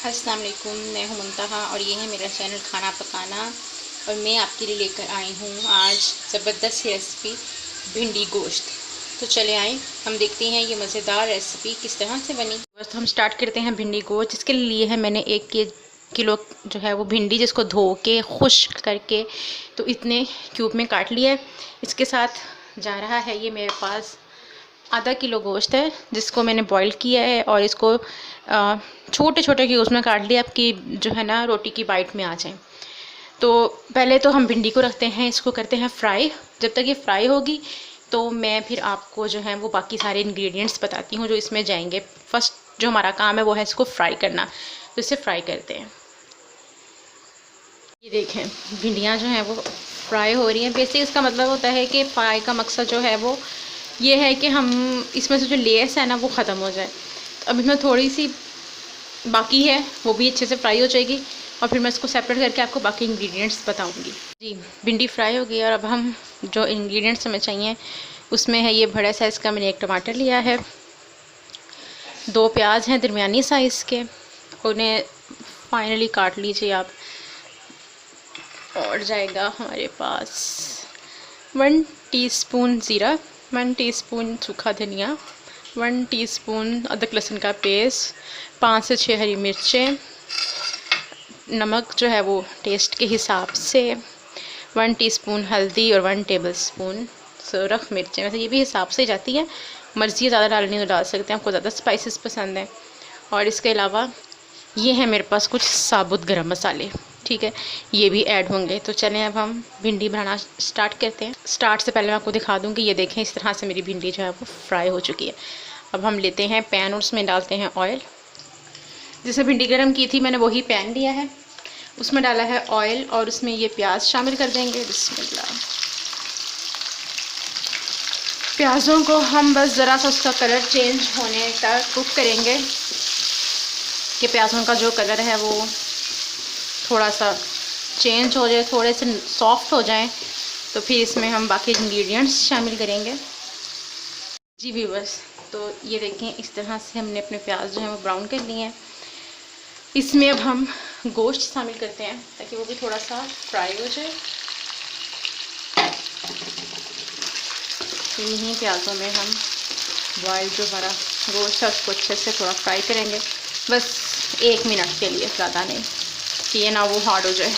अस्सलाम वालेकुम, मैं हूं मुंतहा और ये है मेरा चैनल खाना पकाना। और मैं आपके लिए लेकर आई हूँ आज ज़बरदस्त रेसिपी भिंडी गोश्त। तो चले आए हम देखते हैं ये मज़ेदार रेसिपी किस तरह से बनी। बस हम स्टार्ट करते हैं भिंडी गोश्त। इसके लिए है मैंने 1 किलो जो है वो भिंडी, जिसको धो के खुश्क करके तो इतने क्यूब में काट लिया है। इसके साथ जा रहा है ये मेरे पास आधा किलो गोश्त है, जिसको मैंने बॉईल किया है और इसको छोटे छोटे क्यूब्स में काट लिया कि जो है ना रोटी की बाइट में आ जाए। तो पहले तो हम भिंडी को रखते हैं, इसको करते हैं फ्राई। जब तक ये फ्राई होगी तो मैं फिर आपको जो है वो बाकी सारे इंग्रेडिएंट्स बताती हूँ जो इसमें जाएंगे। फर्स्ट जो हमारा काम है वो है इसको फ्राई करना, तो इसे फ्राई करते हैं। ये देखें भिंडियाँ जो हैं वो फ्राई हो रही हैं। बेसिक इसका मतलब होता है कि फ्राई का मकसद जो है वो ये है कि हम इसमें से जो लेयर्स है ना वो ख़त्म हो जाए। तो अब इसमें थोड़ी सी बाकी है, वो भी अच्छे से फ्राई हो जाएगी और फिर मैं इसको सेपरेट करके आपको बाकी इंग्रेडिएंट्स बताऊंगी। जी, भिंडी फ्राई हो गई और अब हम जो इंग्रेडिएंट्स हमें चाहिए उसमें है ये बड़े साइज़ का मैंने 1 टमाटर लिया है, 2 प्याज हैं दरमियानी साइज़ के, उन्हें फाइनली काट लीजिए आप। और जाएगा हमारे पास 1 टीस्पून ज़ीरा, 1 टीस्पून सूखा धनिया, 1 टीस्पून अदरक लहसुन का पेस्ट, 5 से 6 हरी मिर्चें, नमक जो है वो टेस्ट के हिसाब से, 1 टीस्पून हल्दी और 1 टेबलस्पून सूरख मिर्चें। वैसे ये भी हिसाब से जाती है, मर्ज़ी ज़्यादा डालनी तो डाल सकते हैं, आपको ज़्यादा स्पाइसेस पसंद है। और इसके अलावा ये है मेरे पास कुछ साबुत गरम मसाले, ठीक है, ये भी ऐड होंगे। तो चलें अब हम भिंडी बनाना स्टार्ट करते हैं। स्टार्ट से पहले मैं आपको दिखा दूँ कि ये देखें इस तरह से मेरी भिंडी जो है वो फ्राई हो चुकी है। अब हम लेते हैं पैन और उसमें डालते हैं ऑयल। जिसमें भिंडी गरम की थी मैंने वही पैन लिया है, उसमें डाला है ऑयल और उसमें ये प्याज शामिल कर देंगे। बिस्मिल्लाह। प्याज़ों को हम बस ज़रा सा उसका कलर चेंज होने तक कुक करेंगे कि प्याज़ों का जो कलर है वो थोड़ा सा चेंज हो जाए, थोड़े से सॉफ्ट हो जाएं, तो फिर इसमें हम बाकी इंग्रेडिएंट्स शामिल करेंगे। जी व्यूअर्स, तो ये देखें इस तरह से हमने अपने प्याज जो है वो ब्राउन कर लिए हैं। इसमें अब हम गोश्त शामिल करते हैं ताकि वो भी थोड़ा सा फ्राई हो जाए। इन्हीं प्याज़ों में हम बॉयल जो हमारा गोश्त है उसको अच्छे से थोड़ा फ्राई करेंगे, बस 1 मिनट के लिए, ज़्यादा नहीं, कि ये ना वो हार्ड हो जाए।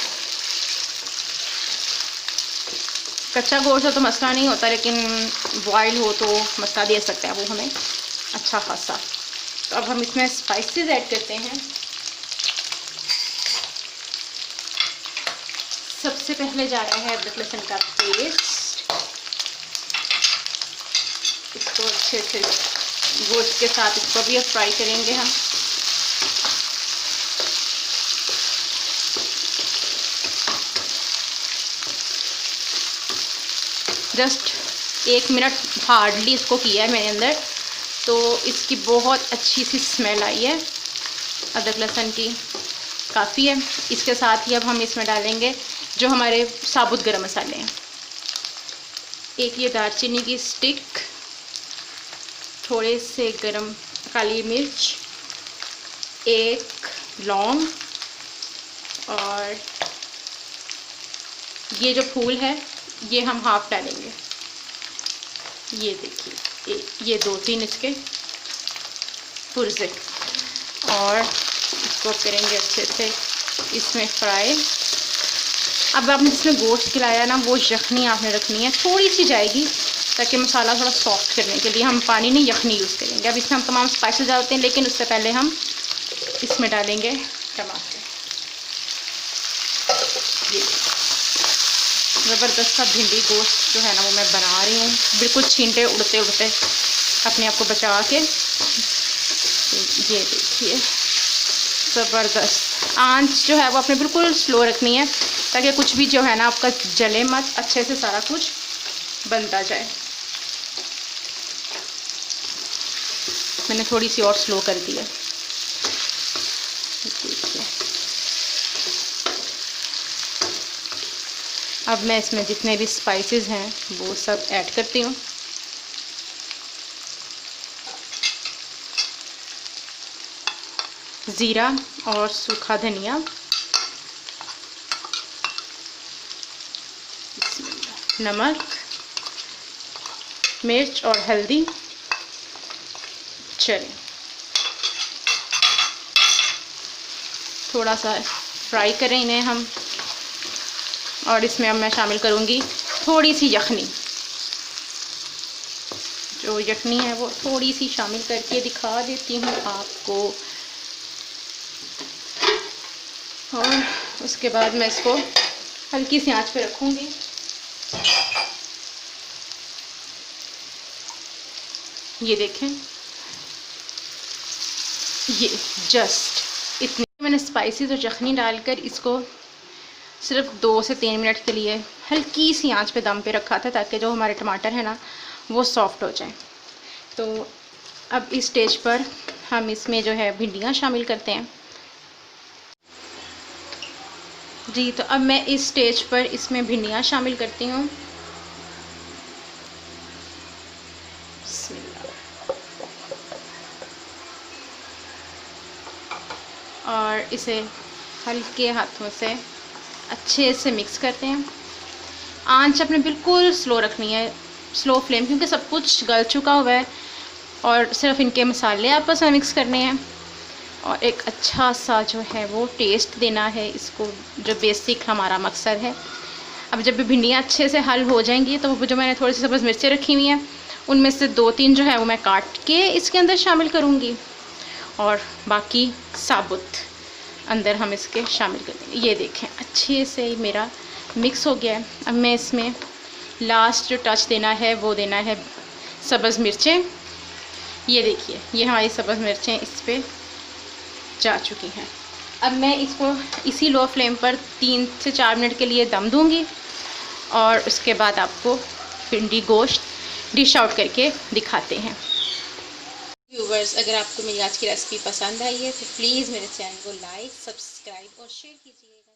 कच्चा गोश्त हो तो मसला नहीं होता, लेकिन बॉयल हो तो मसला दे सकता है वो हमें अच्छा खासा। तो अब हम इसमें स्पाइसेस ऐड करते हैं। सबसे पहले जा रहा है अदरक लहसुन का पेस्ट, इसको अच्छे से गोश्त के साथ इसको भी फ्राई करेंगे हम। जस्ट 1 मिनट हार्डली इसको किया है मैंने अंदर, तो इसकी बहुत अच्छी सी स्मेल आई है अदरक लहसुन की, काफ़ी है। इसके साथ ही अब हम इसमें डालेंगे जो हमारे साबुत गरम मसाले हैं। एक ये दालचीनी की स्टिक, थोड़े से गरम काली मिर्च, 1 लौंग, और ये जो फूल है ये हम हाफ डालेंगे। ये देखिए ये 2-3 इसके पुर्जे, और इसको करेंगे अच्छे से इसमें फ्राई। अब आपने जिसमें गोश्त खिलाया ना वो यखनी आपने रखनी है, थोड़ी सी जाएगी ताकि मसाला थोड़ा सॉफ्ट करने के लिए हम पानी नहीं यखनी यूज़ करेंगे। अब इसमें हम तमाम स्पाइसेस डालते हैं, लेकिन उससे पहले हम इसमें डालेंगे टमाटर। ये ज़बरदस्त सा भिंडी गोश्त जो है ना वो मैं बना रही हूँ, बिल्कुल छींटे उड़ते उड़ते अपने आप को बचा के। ये देखिए ज़बरदस्त। आंच जो है वो आपने बिल्कुल स्लो रखनी है ताकि कुछ भी जो है ना आपका जले मत, अच्छे से सारा कुछ बनता जाए। मैंने थोड़ी सी और स्लो कर दी है। देखिए अब मैं इसमें जितने भी स्पाइसेस हैं वो सब ऐड करती हूँ। ज़ीरा और सूखा धनिया, नमक, मिर्च और हल्दी। चलिए थोड़ा सा फ्राई करें इन्हें हम। और इसमें अब मैं शामिल करूँगी थोड़ी सी यखनी। जो यखनी है वो थोड़ी सी शामिल करके दिखा देती हूँ आपको। और उसके बाद मैं इसको हल्की सी आंच पे रखूँगी। ये देखें, ये जस्ट इतनी मैंने स्पाइसी और यखनी डालकर इसको सिर्फ 2 से 3 मिनट के लिए हल्की सी आंच पे दम पे रखा था, ताकि जो हमारे टमाटर है ना वो सॉफ्ट हो जाए। तो अब इस स्टेज पर हम इसमें जो है भिंडियाँ शामिल करते हैं। जी, तो अब मैं इस स्टेज पर इसमें भिंडियाँ शामिल करती हूँ। और इसे हल्के हाथों से अच्छे से मिक्स करते हैं। आंच अपने बिल्कुल स्लो रखनी है, स्लो फ्लेम, क्योंकि सब कुछ गल चुका हुआ है और सिर्फ इनके मसाले आपस में मिक्स करने हैं और एक अच्छा सा जो है वो टेस्ट देना है इसको, जो बेसिक हमारा मकसद है। अब जब भी भिंडियाँ अच्छे से हल हो जाएंगी तो जो मैंने थोड़ी सी सब्ज़ मिर्चें रखी हुई हैं उनमें से 2-3 जो है वो मैं काट के इसके अंदर शामिल करूँगी और बाकी साबुत अंदर हम इसके शामिल कर देंगे। ये देखें अच्छे से मेरा मिक्स हो गया है। अब मैं इसमें लास्ट जो टच देना है वो देना है सब्ज़ मिर्चें। ये देखिए, ये हमारी सब्ज़ मिर्चें इस पर जा चुकी हैं। अब मैं इसको इसी लो फ्लेम पर 3 से 4 मिनट के लिए दम दूंगी और उसके बाद आपको भिंडी गोश्त डिश आउट करके दिखाते हैं। व्यूवर्स, अगर आपको मेरी आज की रेसिपी पसंद आई है तो प्लीज़ मेरे चैनल को लाइक, सब्सक्राइब और शेयर कीजिए।